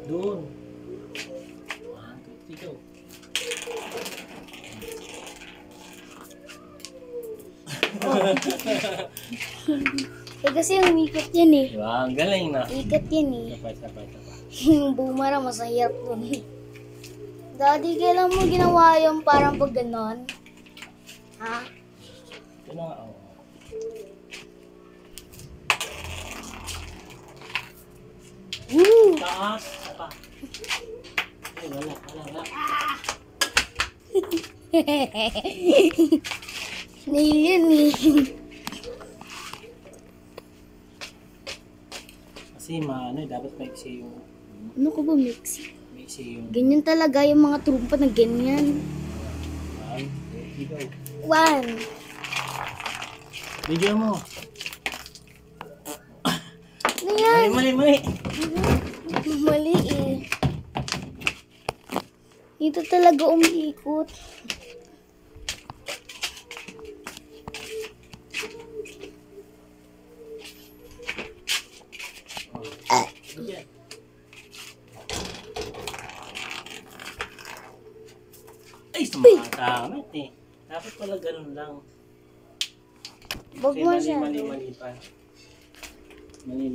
Doon. 1, 2, 3, go. Eh kasi umikot yan eh. Diba? Ang galing na. Ikot yan eh. Sabay. Yung boomerang masahirap dun. Daddy, kailan mo ginawa yung parang pag ganon? Ha? Ito na nga. Oh. Woo! Taas. Pa. Ay, wala. Nahiyan eh. Kasi dapat maiksi yung... Ano ko ba, Mix? Maiksi yung... Ganyan talaga yung mga trumpa na ganyan. 1, 2, 3, go. 1. Video mo. Ano yan? Mali. Mali eh. Ito talaga umiikot. Ay, sumakamit eh. Dapat pala ganun lang. Wag Kasi masyado. mali pa. Mali.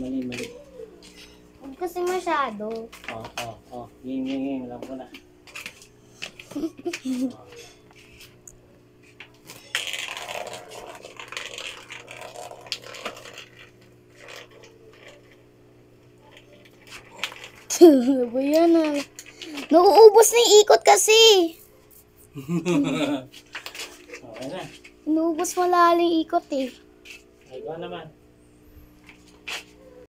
Wag kasi masyado. Ging. Alam ko na. Ano ba yan ah? Nauubos na yung ikot kasi. Okay na. Inuubos malalim ikot eh. Ay, ikaw naman.